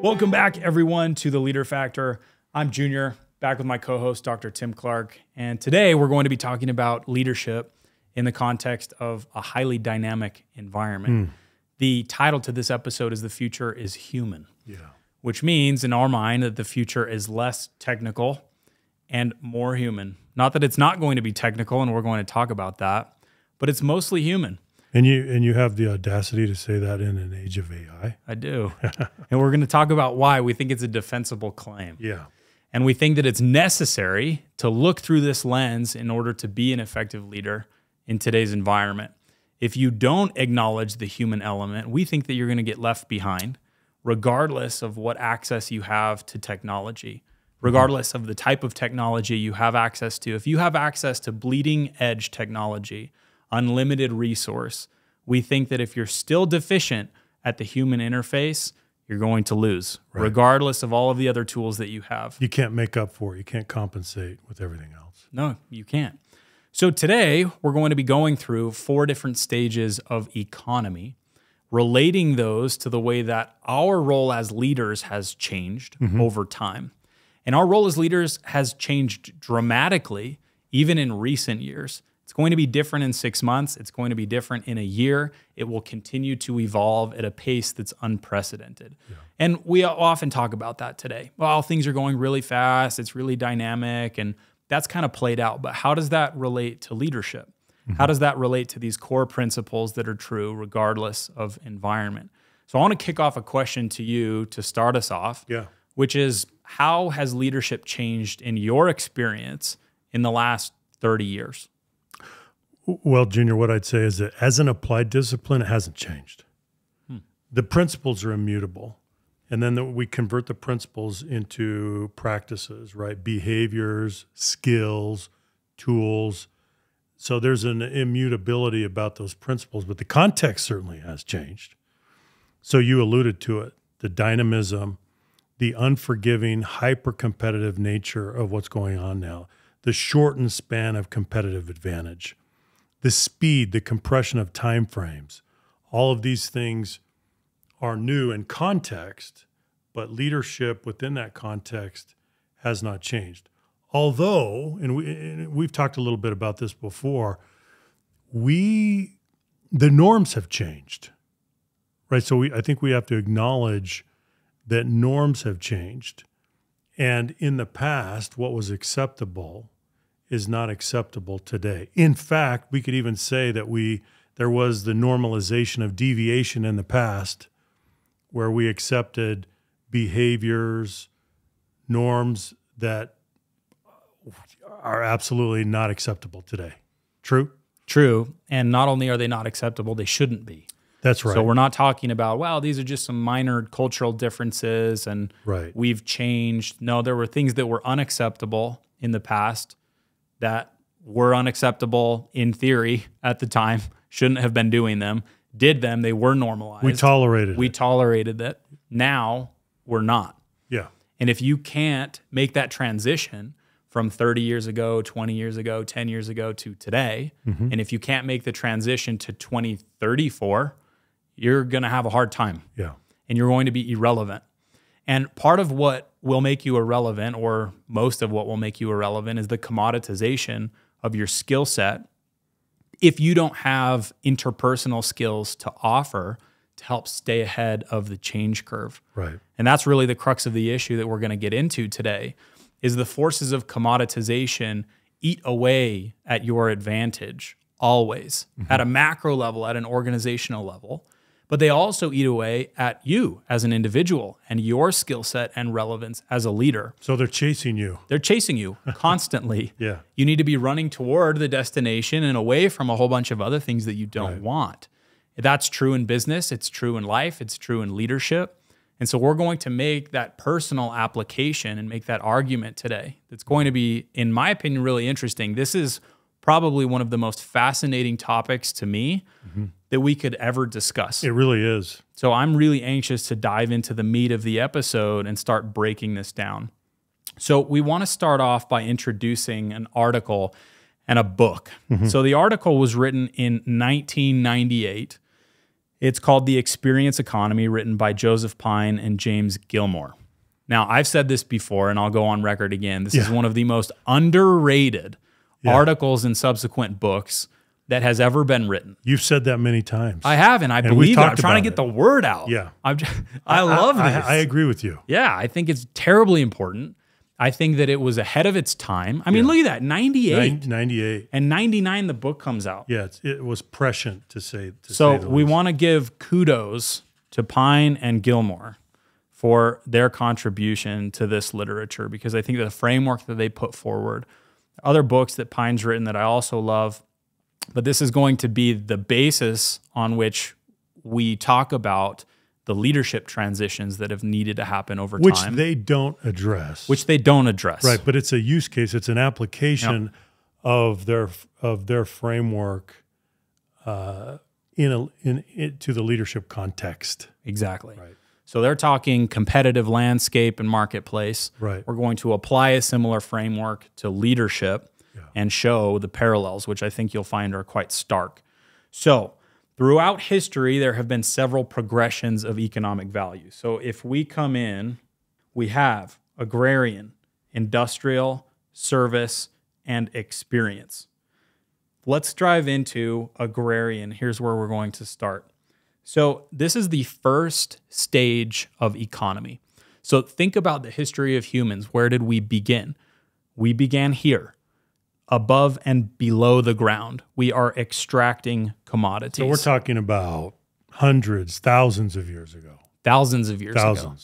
Welcome back, everyone, to The Leader Factor. I'm Junior, back with my co-host, Dr. Tim Clark. And today we're going to be talking about leadership in the context of a highly dynamic environment. The title to this episode is The Future is Human, which means in our mind that the future is less technical and more human. Not that it's not going to be technical, and we're going to talk about that, but it's mostly human. And you have the audacity to say that in an age of AI? I do. And we're going to talk about why we think it's a defensible claim. Yeah. And we think that it's necessary to look through this lens in order to be an effective leader in today's environment. If you don't acknowledge the human element, we think that you're going to get left behind, regardless of what access you have to technology, regardless of the type of technology you have access to. If you have access to bleeding edge technology, unlimited resource, we think that if you're still deficient at the human interface, you're going to lose, regardless of all of the other tools that you have. You can't make up for it. You can't compensate with everything else. No, you can't. So today, we're going to be going through 4 different stages of economy, relating those to the way that our role as leaders has changed over time. And our role as leaders has changed dramatically, even in recent years. It's going to be different in 6 months. It's going to be different in a year. It will continue to evolve at a pace that's unprecedented. Yeah. And we often talk about that today. Well, things are going really fast. It's really dynamic. And that's kind of played out. But how does that relate to leadership? How does that relate to these core principles that are true regardless of environment? So I want to kick off a question to you to start us off, which is, how has leadership changed in your experience in the last 30 years? Well, Junior, what I'd say is that as an applied discipline, it hasn't changed. The principles are immutable. And then we convert the principles into practices, right? Behaviors, skills, tools. So there's an immutability about those principles, but the context certainly has changed. So you alluded to it, the dynamism, the unforgiving, hyper-competitive nature of what's going on now, the shortened span of competitive advantage, the speed, the compression of time frames. All of these things are new in context, but leadership within that context has not changed. Although, and we've talked a little bit about this before, the norms have changed, right? So I think we have to acknowledge that norms have changed. And in the past, what was acceptable is not acceptable today. In fact, we could even say that there was the normalization of deviation in the past, where we accepted behaviors, norms that are absolutely not acceptable today. True? True. And not only are they not acceptable, they shouldn't be. That's right. So we're not talking about, well, these are just some minor cultural differences and we've changed. No, there were things that were unacceptable in the past that were unacceptable in theory at the time, shouldn't have been doing them, did them, they were normalized. We tolerated it. We tolerated it. Now we're not. Yeah. And if you can't make that transition from 30 years ago, 20 years ago, 10 years ago to today, and if you can't make the transition to 2034, you're going to have a hard time. Yeah. And you're going to be irrelevant. And part of what will make you irrelevant, or most of what will make you irrelevant, is the commoditization of your skill set if you don't have interpersonal skills to offer to help stay ahead of the change curve. Right. And that's really the crux of the issue that we're going to get into today, is the forces of commoditization eat away at your advantage always, at a macro level, at an organizational level. But they also eat away at you as an individual and your skill set and relevance as a leader. So they're chasing you. They're chasing you constantly. Yeah. You need to be running toward the destination and away from a whole bunch of other things that you don't want. That's true in business. It's true in life. It's true in leadership. And so we're going to make that personal application and make that argument today. That's going to be, in my opinion, really interesting. This is probably one of the most fascinating topics to me that we could ever discuss. It really is. So I'm really anxious to dive into the meat of the episode and start breaking this down. So we want to start off by introducing an article and a book. So the article was written in 1998. It's called The Experience Economy, written by Joseph Pine and James Gilmore. Now, I've said this before, and I'll go on record again. This is one of the most underrated articles and subsequent books that has ever been written. You've said that many times. I have, and I believe it. I'm trying to get the word out. Yeah. I love this. I agree with you. Yeah, I think it's terribly important. I think that it was ahead of its time. I mean, look at that, 98. 98. And 99, the book comes out. Yeah, it was prescient to say. So we want to give kudos to Pine and Gilmore for their contribution to this literature, because I think that the framework that they put forward, other books that Pine's written that I also love, but this is going to be the basis on which we talk about the leadership transitions that have needed to happen over time. Which they don't address. Right, but it's a use case. It's an application of their framework to the leadership context. Exactly. Right. So they're talking competitive landscape and marketplace. Right. We're going to apply a similar framework to leadership and show the parallels, which I think you'll find are quite stark. So throughout history, there have been several progressions of economic value. So if we come in, we have agrarian, industrial, service, and experience. Let's dive into agrarian. Here's where we're going to start. So this is the first stage of economy. So think about the history of humans. Where did we begin? We began here, above and below the ground. We are extracting commodities. So we're talking about hundreds, thousands of years ago. Thousands of years ago.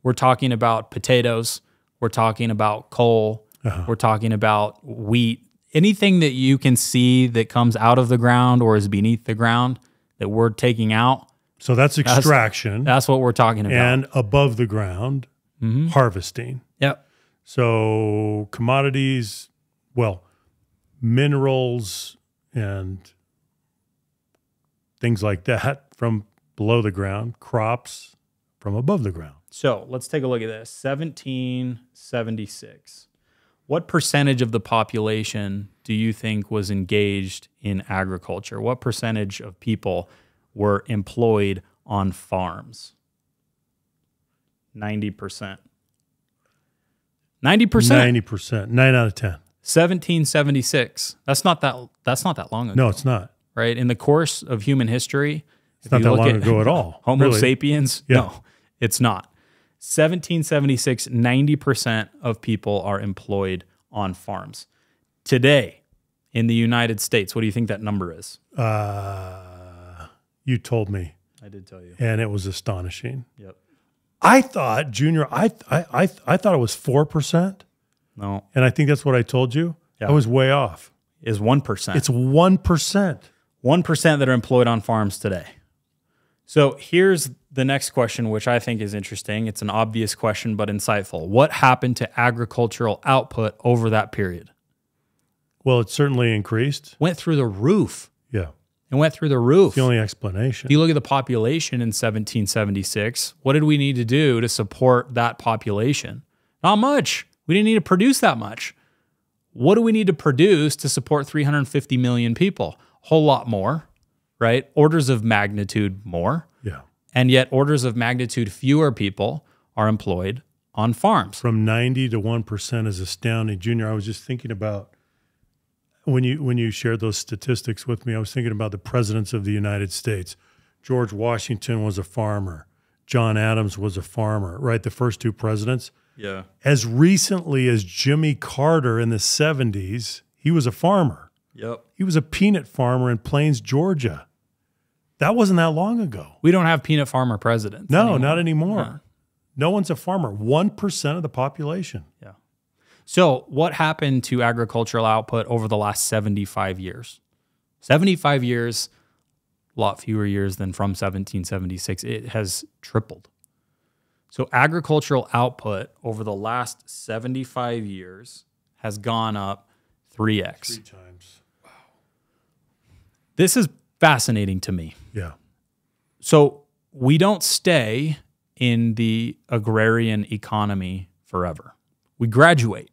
We're talking about potatoes. We're talking about coal. We're talking about wheat. Anything that you can see that comes out of the ground or is beneath the ground that we're taking out. So that's extraction. That's what we're talking about. And above the ground, harvesting. Yep. So commodities, well, minerals and things like that from below the ground, crops from above the ground. So let's take a look at this. 1776. What percentage of the population do you think was engaged in agriculture? What percentage of people were employed on farms? 90%. 90%. 90%. 9 out of 10. 1776. That's not that long ago. No, it's not. Right? In the course of human history, it's not that long ago at all. Homo sapiens? Yeah. No, it's not. 1776, 90% of people are employed on farms. Today, in the United States, what do you think that number is? You told me. I did tell you. And it was astonishing. Yep. I thought, Junior, I thought it was 4%. No. And I think that's what I told you. Yeah. I was way off. Is 1%. It's 1%. 1% that are employed on farms today. So here's the next question, which I think is interesting. It's an obvious question, but insightful. What happened to agricultural output over that period? Well, it certainly increased. Went through the roof. Yeah. It went through the roof. It's the only explanation. If you look at the population in 1776, what did we need to do to support that population? Not much. We didn't need to produce that much. What do we need to produce to support 350 million people? A whole lot more, right? Orders of magnitude more. Yeah. And yet orders of magnitude fewer people are employed on farms. From 90 to 1% is astounding. Junior, I was just thinking about when you shared those statistics with me, I was thinking about the presidents of the United States. George Washington was a farmer. John Adams was a farmer, right? The first two presidents. Yeah. As recently as Jimmy Carter in the 70s, he was a farmer. Yep. He was a peanut farmer in Plains, Georgia. That wasn't that long ago. We don't have peanut farmer presidents. No, anymore. not anymore. Yeah. No one's a farmer. 1% of the population. Yeah. So what happened to agricultural output over the last 75 years? 75 years, a lot fewer years than from 1776. It has tripled. So agricultural output over the last 75 years has gone up 3x. 3 times. Wow. This is fascinating to me. Yeah. So we don't stay in the agrarian economy forever. We graduate.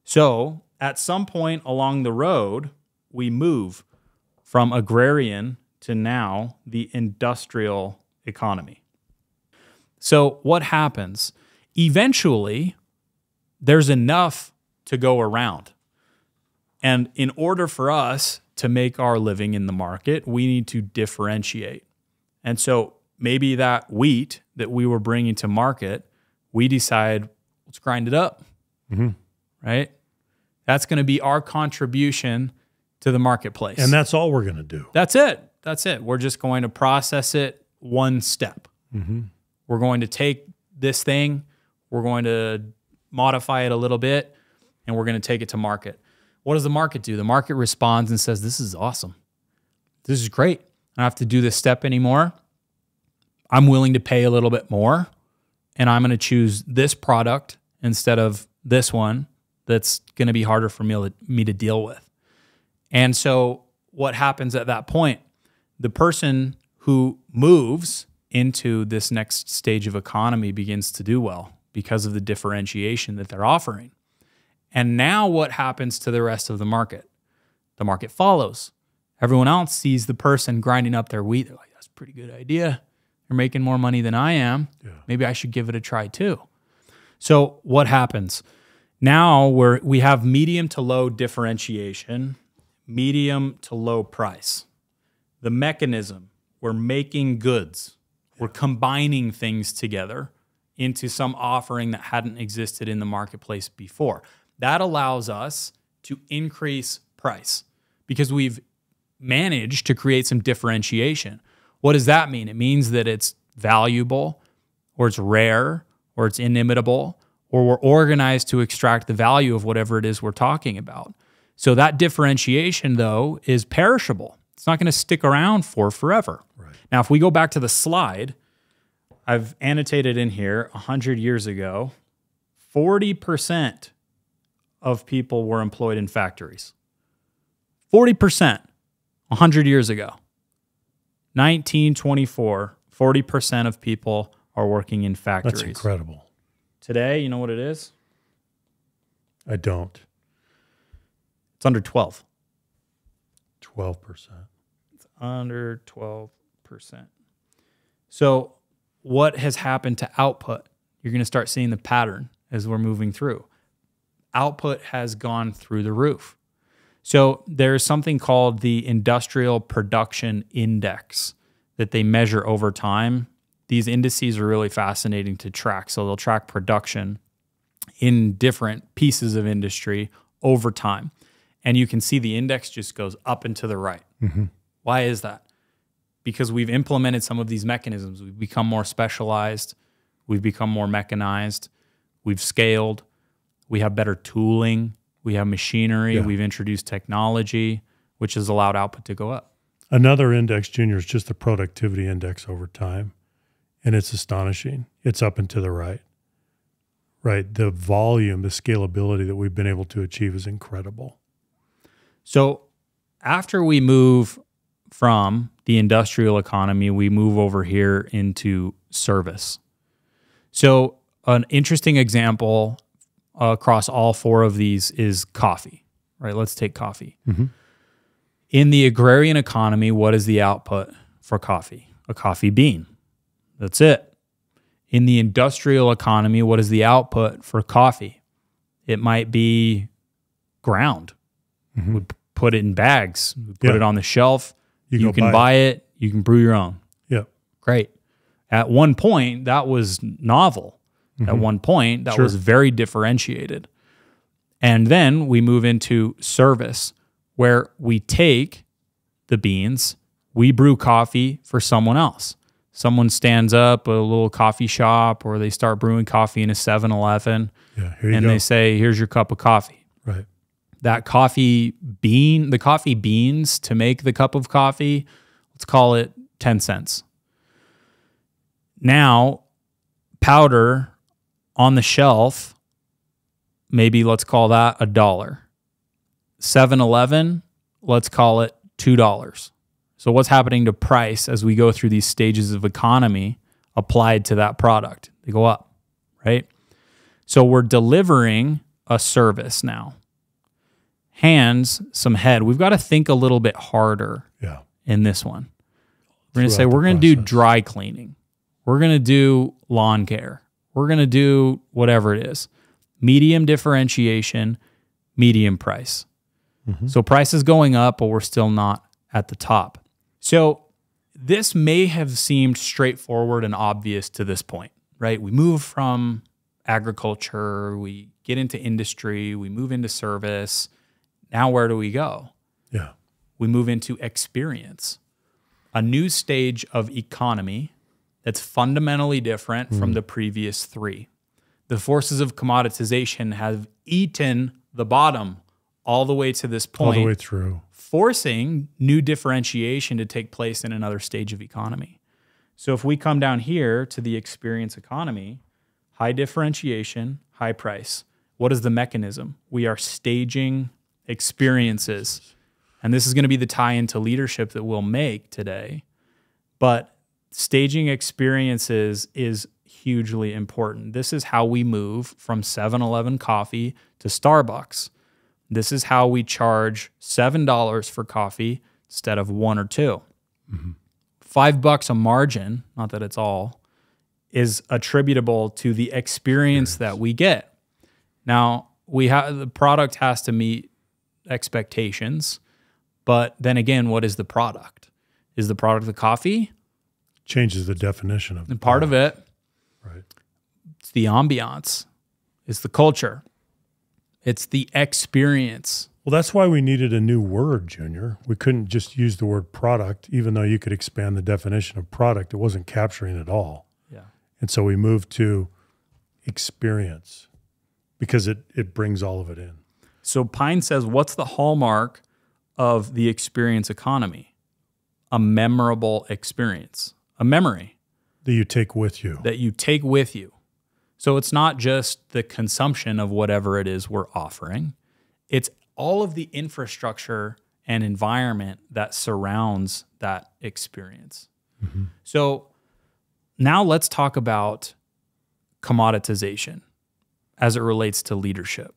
So at some point along the road, we move from agrarian to now the industrial economy. So what happens? Eventually, there's enough to go around. And in order for us to make our living in the market, we need to differentiate. And so maybe that wheat that we were bringing to market, we decide, let's grind it up, right? That's going to be our contribution to the marketplace. And that's all we're going to do. That's it. That's it. We're just going to process it one step. We're going to take this thing, we're going to modify it a little bit, and we're going to take it to market. What does the market do? The market responds and says, this is awesome. This is great. I don't have to do this step anymore. I'm willing to pay a little bit more, and I'm going to choose this product instead of this one that's going to be harder for me to deal with. And so what happens at that point? The person who moves into this next stage of economy begins to do well because of the differentiation that they're offering. And now what happens to the rest of the market? The market follows. Everyone else sees the person grinding up their wheat. They're like, that's a pretty good idea. They're making more money than I am. Yeah. Maybe I should give it a try too. So what happens? Now we have medium to low differentiation, medium to low price. The mechanism, we're making goods. We're combining things together into some offering that hadn't existed in the marketplace before. That allows us to increase price because we've managed to create some differentiation. What does that mean? It means that it's valuable, or it's rare, or it's inimitable, or we're organized to extract the value of whatever it is we're talking about. So that differentiation, though, is perishable. It's not going to stick around for forever. Right. Now, if we go back to the slide, I've annotated in here 100 years ago, 40% of people were employed in factories. 40%, 100 years ago. 1924, 40% of people are working in factories. That's incredible. Today, you know what it is? I don't. It's under 12. 12%. It's under 12%. So what has happened to output? You're going to start seeing the pattern as we're moving through. Output has gone through the roof. So there's something called the Industrial Production Index that they measure over time. These indices are really fascinating to track. So they'll track production in different pieces of industry over time. And you can see the index just goes up and to the right. Why is that? Because we've implemented some of these mechanisms. We've become more specialized. We've become more mechanized. We've scaled. We have better tooling. We have machinery. Yeah. We've introduced technology, which has allowed output to go up. Another index, Junior, is just the productivity index over time. And it's astonishing. It's up and to the right. Right. The volume, the scalability that we've been able to achieve is incredible. So after we move from the industrial economy, we move over here into service. So an interesting example across all four of these is coffee, right? Let's take coffee. In the agrarian economy, what is the output for coffee? A coffee bean. That's it. In the industrial economy, what is the output for coffee? It might be ground. We put it in bags. We put it on the shelf. You can buy it. You can brew your own. Yeah. Great. At one point, that was novel. At one point, that was very differentiated. And then we move into service, where we take the beans, we brew coffee for someone else. Someone stands up a little coffee shop, or they start brewing coffee in a 7-Eleven, and they say, here's your cup of coffee. Right. That coffee bean, the coffee beans to make the cup of coffee, let's call it 10 cents. Now, powder on the shelf, maybe let's call that $1. 7-Eleven, let's call it $2. So what's happening to price as we go through these stages of economy applied to that product? They go up, right? So we're delivering a service now. Hands, some head. We've got to think a little bit harder in this one. We're going to say we're going to do dry cleaning. We're going to do lawn care. We're going to do whatever it is. Medium differentiation, medium price. So price is going up, but we're still not at the top. So this may have seemed straightforward and obvious to this point, right? We move from agriculture, we get into industry, we move into service. Now where do we go? Yeah. We move into experience, a new stage of economy that's fundamentally different from the previous three. The forces of commoditization have eaten the bottom all the way to this point. All the way through. Forcing new differentiation to take place in another stage of economy. So if we come down here to the experience economy, high differentiation, high price. What is the mechanism? We are staging experiences. And this is going to be the tie into leadership that we'll make today. But staging experiences is hugely important. This is how we move from 7-Eleven coffee to Starbucks. This is how we charge $7 for coffee instead of $1 or $2. $5 a margin, not that it's all, is attributable to the experience that we get. Now, the product has to meet expectations, but then again, what is the product? Is the product the coffee? Changes the definition of the And part of it, right? it's the ambiance, it's the culture, it's the experience. Well, that's why we needed a new word, Junior. We couldn't just use the word product, even though you could expand the definition of product. It wasn't capturing it all. Yeah. And so we moved to experience because it brings all of it in. So Pine says, what's the hallmark of the experience economy? A memorable experience, a memory. That you take with you. That you take with you. So it's not just the consumption of whatever it is we're offering. It's all of the infrastructure and environment that surrounds that experience. So now let's talk about commoditization as it relates to leadership.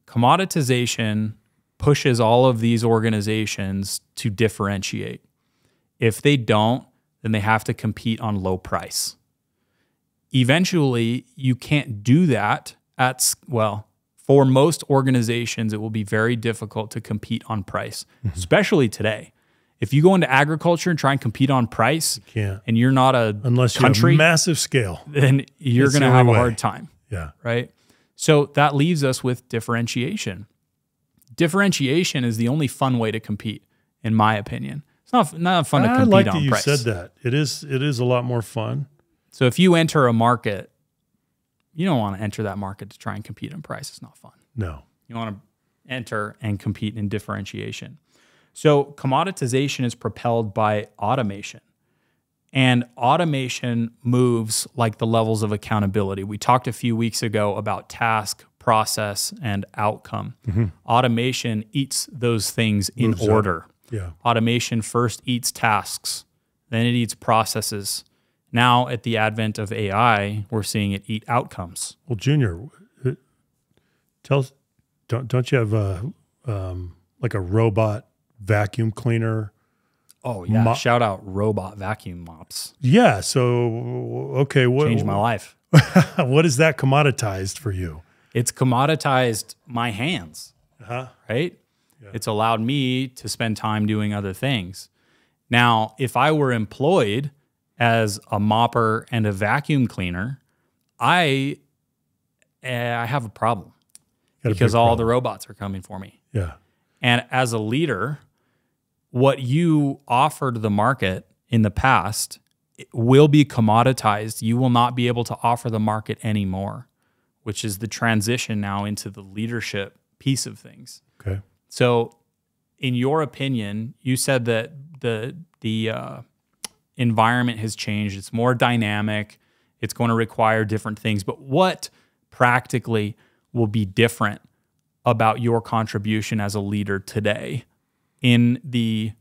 Commoditization pushes all of these organizations to differentiate. If they don't, then they have to compete on low price. Eventually, you can't do that for most organizations, it will be very difficult to compete on price, especially today. If you go into agriculture and try and compete on price, and you're not unless country, you have massive scale, then you're going to have a hard time. Yeah. Right. So that leaves us with differentiation. Differentiation is the only fun way to compete, in my opinion. It's not fun to compete on price. I like that you said that. It is a lot more fun. So if you enter a market, you don't want to enter that market to try and compete on price. It's not fun. No. You want to enter and compete in differentiation. So commoditization is propelled by automation. And automation moves like the levels of accountability. We talked a few weeks ago about task, process, and outcome. Automation eats those things in order. Yeah. Automation first eats tasks, then it eats processes. Now, at the advent of AI, we're seeing it eat outcomes. Well, Junior, don't you have like a robot vacuum cleaner? Oh, yeah. Shout out robot vacuum mops. Yeah. So, okay. Changed my life. What is that commoditized for you? It's commoditized my hands, right? Yeah. It's allowed me to spend time doing other things. Now, if I were employed as a mopper and a vacuum cleaner, I have a problem because all the robots are coming for me. Yeah. And as a leader, what you offered the market in the past will be commoditized. You will not be able to offer the market anymore, which is the transition now into the leadership piece of things. Okay. So in your opinion, you said that the environment has changed. It's more dynamic. It's going to require different things. But what practically will be different about your contribution as a leader today if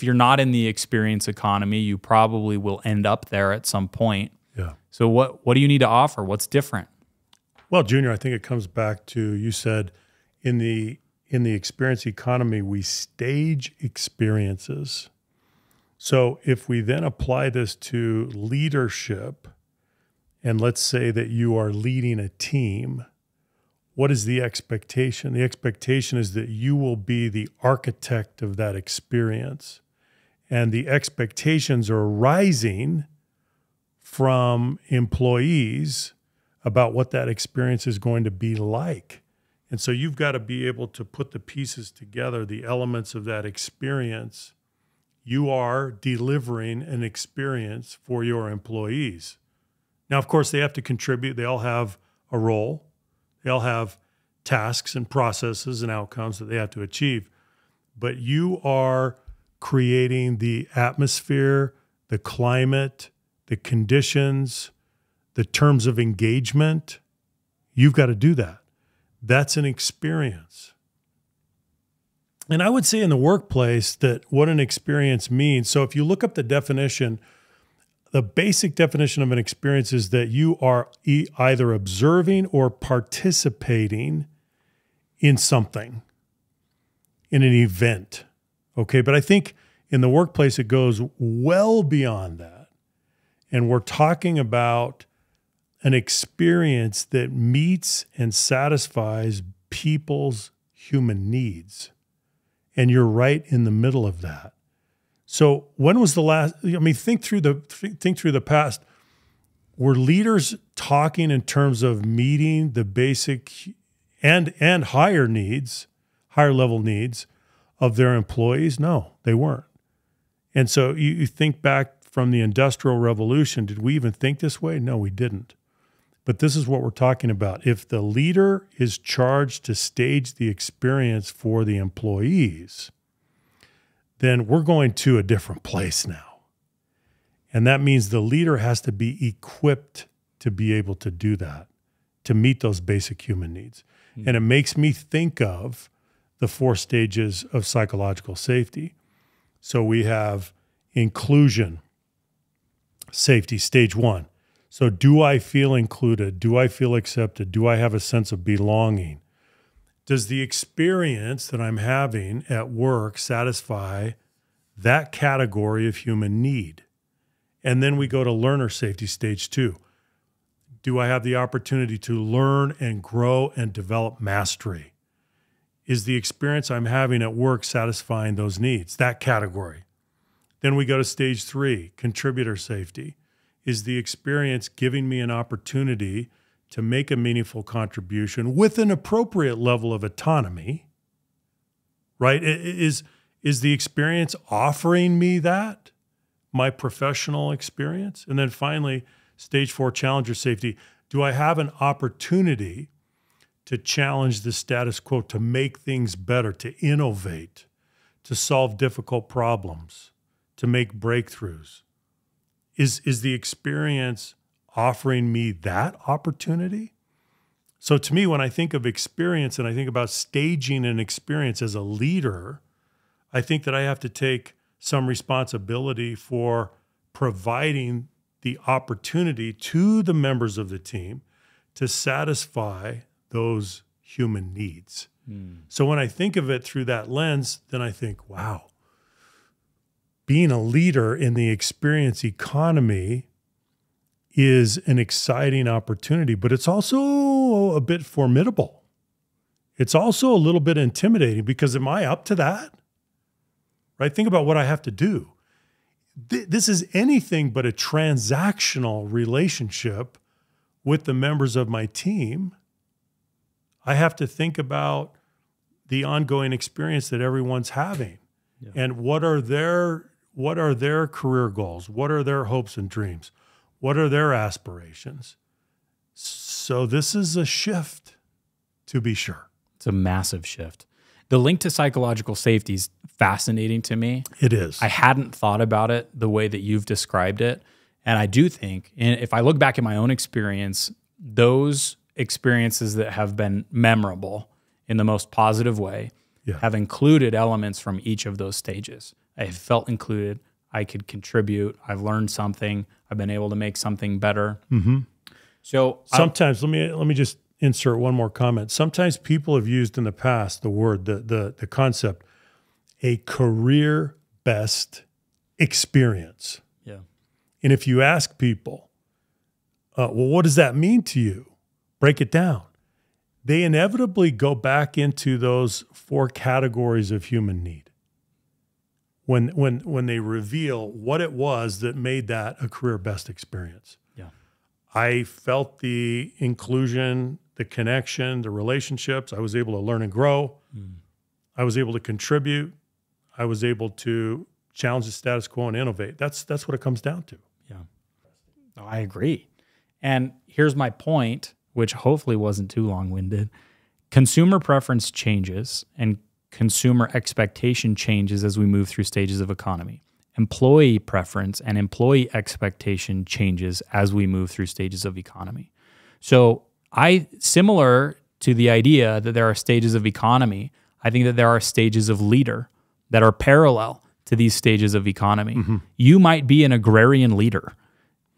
you're not in the experience economy, you probably will end up there at some point. Yeah. So what do you need to offer? What's different? Well, Junior, I think it comes back to, you said in the in the experience economy, we stage experiences. So if we then apply this to leadership, and let's say that you are leading a team, what is the expectation? The expectation is that you will be the architect of that experience. And the expectations are rising from employees about what that experience is going to be like. And so you've got to be able to put the pieces together, the elements of that experience. You are delivering an experience for your employees. Now, of course, they have to contribute. They all have a role. They all have tasks and processes and outcomes that they have to achieve. But you are creating the atmosphere, the climate, the conditions, the terms of engagement. You've got to do that. That's an experience. And I would say in the workplace that what an experience means. So if you look up the definition, the basic definition of an experience is that you are either observing or participating in something, in an event. Okay, but I think in the workplace it goes well beyond that. And we're talking about an experience that meets and satisfies people's human needs. And you're right in the middle of that. So when was the last, I mean, think through the past. Were leaders talking in terms of meeting the basic and higher needs, higher level needs of their employees? No, they weren't. And so you think back from the Industrial Revolution, did we even think this way? No, we didn't. But this is what we're talking about. If the leader is charged to stage the experience for the employees, then we're going to a different place now. And that means the leader has to be equipped to be able to do that, to meet those basic human needs. And it makes me think of the 4 stages of psychological safety. So we have inclusion, safety, stage 1. So do I feel included? Do I feel accepted? Do I have a sense of belonging? Does the experience that I'm having at work satisfy that category of human need? And then we go to learner safety, stage 2. Do I have the opportunity to learn and grow and develop mastery? Is the experience I'm having at work satisfying those needs, that category? Then we go to stage 3, contributor safety. Is the experience giving me an opportunity to make a meaningful contribution with an appropriate level of autonomy, right? Is the experience offering me that, my professional experience? And then finally, stage 4, challenger safety. Do I have an opportunity to challenge the status quo, to make things better, to innovate, to solve difficult problems, to make breakthroughs? Is the experience offering me that opportunity? So to me, when I think of experience and I think about staging an experience as a leader, I think that I have to take some responsibility for providing the opportunity to the members of the team to satisfy those human needs. So when I think of it through that lens, then I think, wow, being a leader in the experience economy is an exciting opportunity, but it's also a bit formidable. It's also a little bit intimidating because am I up to that? Right? Think about what I have to do. This is anything but a transactional relationship with the members of my team. I have to think about the ongoing experience that everyone's having. Yeah. And what are their career goals? What are their hopes and dreams? What are their aspirations? So this is a shift, to be sure. It's a massive shift. The link to psychological safety is fascinating to me. It is. I hadn't thought about it the way that you've described it. And I do think, and if I look back at my own experience, those experiences that have been memorable in the most positive way have included elements from each of those stages. I felt included. I could contribute. I've learned something. I've been able to make something better. So sometimes, let me just insert one more comment. Sometimes people have used in the past the word, the concept, a career best experience. Yeah. And if you ask people, well, what does that mean to you? Break it down. They inevitably go back into those 4 categories of human need when they reveal what it was that made that a career best experience. Yeah. I felt the inclusion, the connection, the relationships. I was able to learn and grow. I was able to contribute. I was able to challenge the status quo and innovate. That's what it comes down to. Yeah. No, I agree. And here's my point, which hopefully wasn't too long-winded. Consumer preference changes and consumer expectation changes as we move through stages of economy. Employee preference and employee expectation changes as we move through stages of economy. So similar to the idea that there are stages of economy, I think that there are stages of leader that are parallel to these stages of economy. You might be an agrarian leader.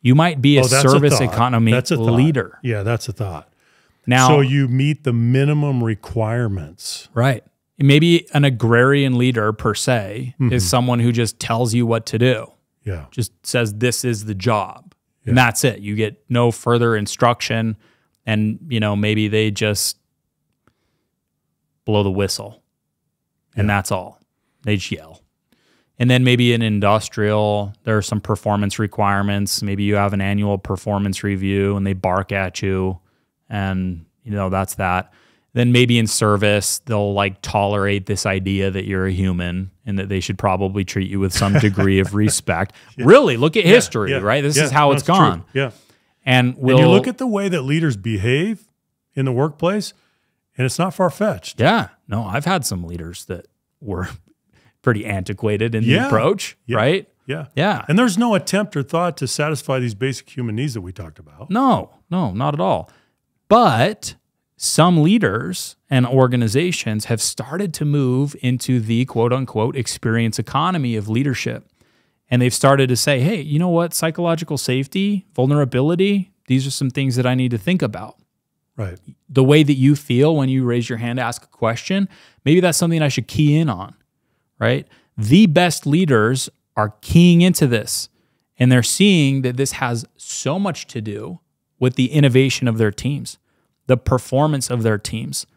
You might be a service economy leader. Yeah, that's a thought. Now, so you meet the minimum requirements. Right. Maybe an agrarian leader per se is someone who just tells you what to do. Yeah. Just says this is the job. Yeah. And that's it. You get no further instruction, and maybe they just blow the whistle. And that's all. They just yell. And then maybe in industrial, there are some performance requirements. Maybe you have an annual performance review and they bark at you, and that's that. Then maybe in service, they'll tolerate this idea that you're a human and that they should probably treat you with some degree of respect. Really, look at history, right? This is how it's gone. True. Yeah. And you look at the way that leaders behave in the workplace, and it's not far-fetched. Yeah. No, I've had some leaders that were pretty antiquated in the approach, right? Yeah. Yeah. And there's no attempt or thought to satisfy these basic human needs that we talked about. No, not at all. But some leaders and organizations have started to move into the quote unquote experience economy of leadership. And they've started to say, hey, you know what? Psychological safety, vulnerability, these are some things that I need to think about. Right. The way that you feel when you raise your hand to ask a question, maybe that's something I should key in on, right? The best leaders are keying into this, and they're seeing that this has so much to do with the innovation of their teams, the performance of their teams,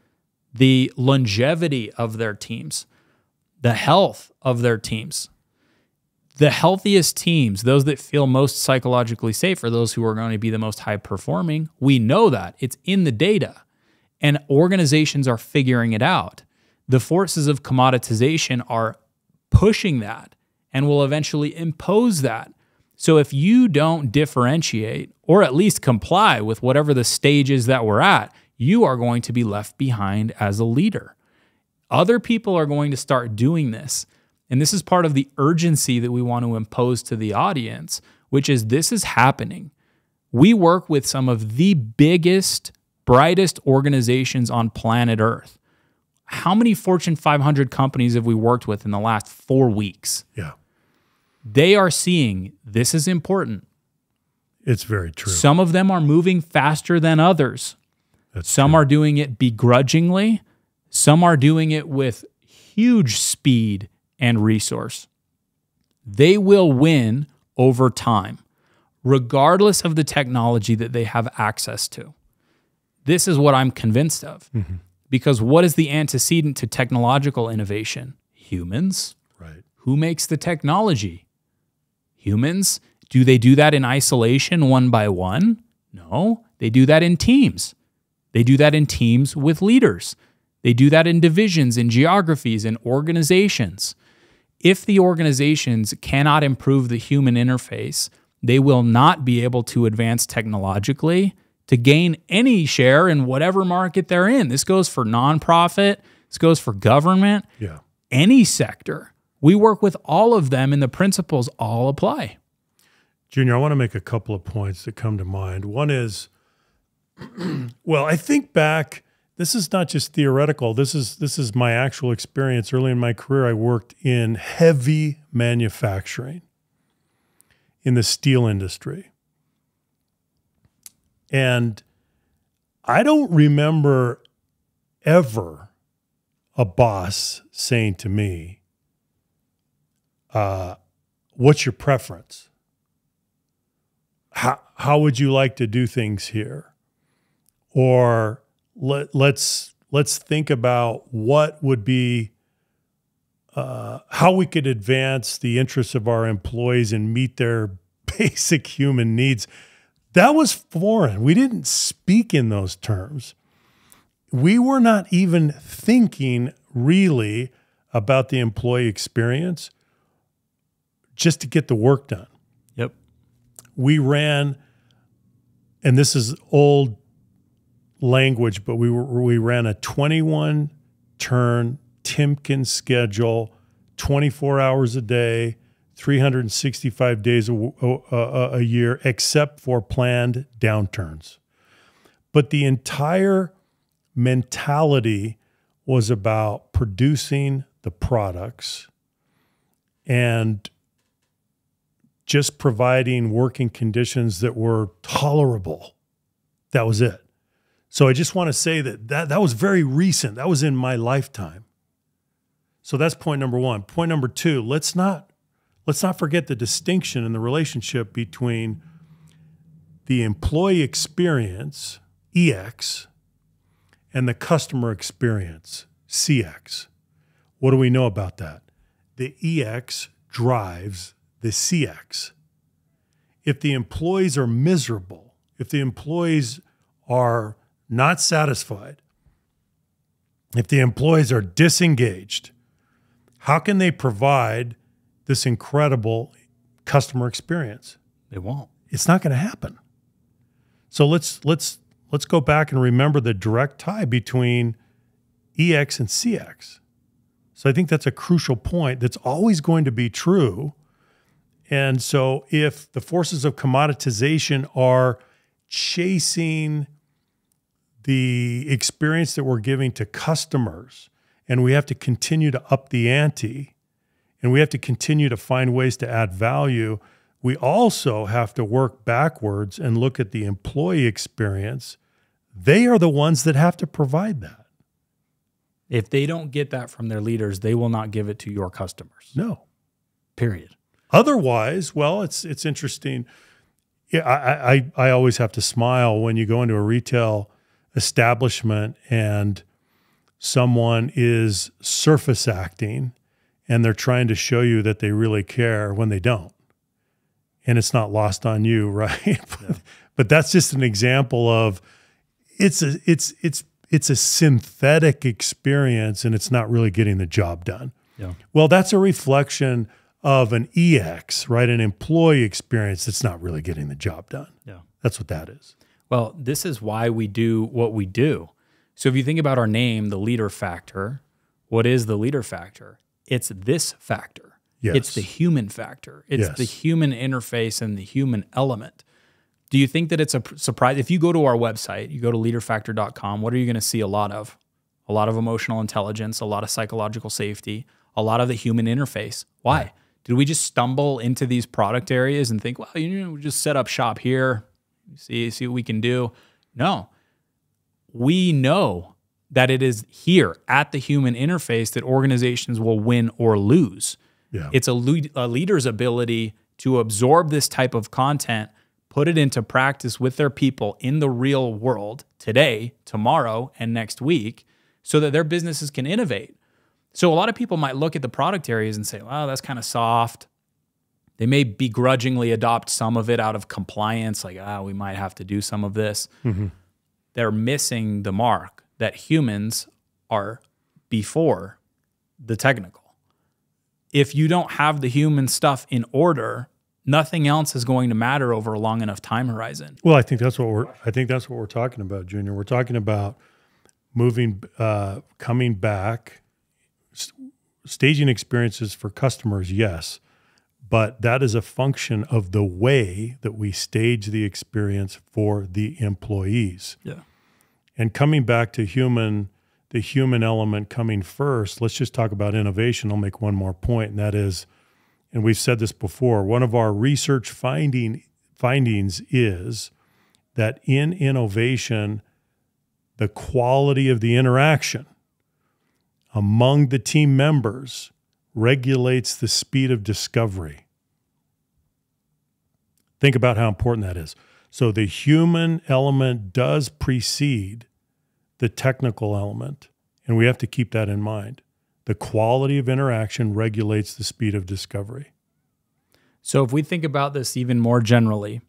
the longevity of their teams, the health of their teams. The healthiest teams, those that feel most psychologically safe, are those who are going to be the most high performing. We know that. It's in the data. And organizations are figuring it out. The forces of commoditization are pushing that and will eventually impose that. So if you don't differentiate or at least comply with whatever the stage is that we're at, you are going to be left behind as a leader. Other people are going to start doing this. And this is part of the urgency that we want to impose to the audience, which is this is happening. We work with some of the biggest, brightest organizations on planet Earth. How many Fortune 500 companies have we worked with in the last 4 weeks? Yeah. They are seeing this is important. It's very true. Some of them are moving faster than others. Some are doing it begrudgingly. Some are doing it with huge speed and resource. They will win over time, regardless of the technology that they have access to. This is what I'm convinced of. Because what is the antecedent to technological innovation? Humans. Right. Who makes the technology? Humans. Do they do that in isolation one by one? No. They do that in teams. They do that in teams with leaders. They do that in divisions, in geographies, in organizations. If the organizations cannot improve the human interface, they will not be able to advance technologically to gain any share in whatever market they're in. This goes for nonprofit. This goes for government. Yeah. Any sector. We work with all of them, and the principles all apply. Junior, I want to make a couple of points that come to mind. One is, well, I think back, this is not just theoretical. This is my actual experience. Early in my career, I worked in heavy manufacturing in the steel industry. And I don't remember ever a boss saying to me, what's your preference? How would you like to do things here? Or let's think about what would be, how we could advance the interests of our employees and meet their basic human needs. That was foreign. We didn't speak in those terms. We were not even thinking really about the employee experience just to get the work done. Yep. We ran, and this is old language, but we ran a 21-turn Timken schedule, 24 hours a day, 365 days a year, except for planned downturns. But the entire mentality was about producing the products and just providing working conditions that were tolerable. That was it. So I just want to say that was very recent. That was in my lifetime. So that's point number one. Point number two, let's not forget the distinction in the relationship between the employee experience, EX, and the customer experience, CX. What do we know about that? The EX drives the CX. If the employees are miserable, if the employees are not satisfied, if the employees are disengaged, how can they provide this incredible customer experience? They won't. It's not going to happen. So let's go back and remember the direct tie between EX and CX. So I think that's a crucial point that's always going to be true. And so if the forces of commoditization are chasing the experience that we're giving to customers, and we have to continue to up the ante, and we have to continue to find ways to add value, we also have to work backwards and look at the employee experience. They are the ones that have to provide that. If they don't get that from their leaders, they will not give it to your customers. No. Period. Otherwise, well, it's interesting. Yeah, I always have to smile when you go into a retail establishment and someone is surface acting and they're trying to show you that they really care when they don't. And it's not lost on you, right? Yeah. But that's just an example of it's a synthetic experience and it's not really getting the job done. Yeah. Well, that's a reflection of an EX, right? An employee experience that's not really getting the job done. Yeah. That's what that is. Well, this is why we do what we do. So if you think about our name, the leader factor, what is the leader factor? It's this factor. Yes. It's the human factor. It's Yes. the human interface and the human element. Do you think that it's a surprise? If you go to our website, you go to leaderfactor.com, what are you going to see a lot of? A lot of emotional intelligence, a lot of psychological safety, a lot of the human interface. Why? Right. Did we just stumble into these product areas and think, well, we just set up shop here, see what we can do? No. We know that it is here at the human interface that organizations will win or lose. Yeah. It's a leader's ability to absorb this type of content, put it into practice with their people in the real world today, tomorrow, and next week so that their businesses can innovate. So a lot of people might look at the product areas and say, wow, that's kind of soft. They may begrudgingly adopt some of it out of compliance, like, we might have to do some of this. Mm-hmm. They're missing the mark that humans are before the technical. If you don't have the human stuff in order, nothing else is going to matter over a long enough time horizon. Well, I think that's what we're talking about, Junior. We're talking about moving, coming back, staging experiences for customers, yes, but that is a function of the way that we stage the experience for the employees. Yeah. And coming back to the human element coming first, let's just talk about innovation. I'll make one more point, and that is, and we've said this before, one of our research findings is that in innovation, the quality of the interaction among the team members regulates the speed of discovery. Think about how important that is. So the human element does precede the technical element, and we have to keep that in mind. The quality of interaction regulates the speed of discovery. So if we think about this even more generally,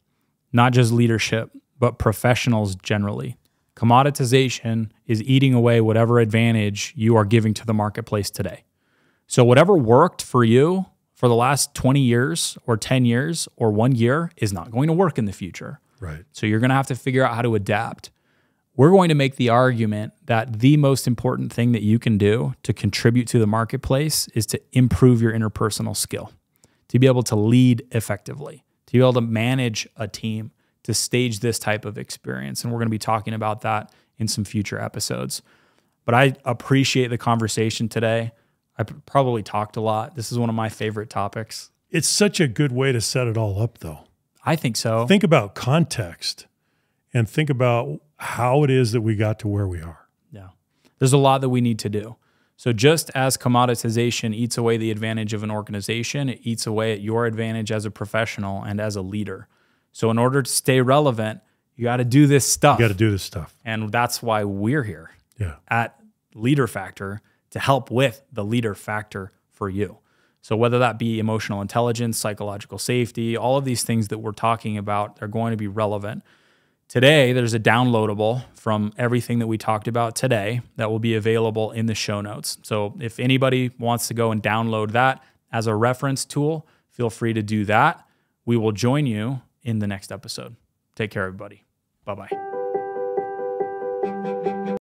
not just leadership, but professionals generally, commoditization is eating away whatever advantage you are giving to the marketplace today. So whatever worked for you for the last 20 years or 10 years or 1 year is not going to work in the future. Right. So you're going to have to figure out how to adapt. We're going to make the argument that the most important thing that you can do to contribute to the marketplace is to improve your interpersonal skill, to be able to lead effectively, to be able to manage a team, to stage this type of experience. And we're going to be talking about that in some future episodes. But I appreciate the conversation today. I probably talked a lot. This is one of my favorite topics. It's such a good way to set it all up, though. I think so. Think about context and think about how it is that we got to where we are. Yeah. There's a lot that we need to do. So just as commoditization eats away the advantage of an organization, it eats away at your advantage as a professional and as a leader. So in order to stay relevant, you got to do this stuff. You got to do this stuff. And that's why we're here Yeah. at Leader Factor to help with the leader factor for you. So whether that be emotional intelligence, psychological safety, all of these things that we're talking about are going to be relevant. Today, there's a downloadable from everything that we talked about today that will be available in the show notes. So if anybody wants to go and download that as a reference tool, feel free to do that. We will join you in the next episode. Take care, everybody. Bye-bye.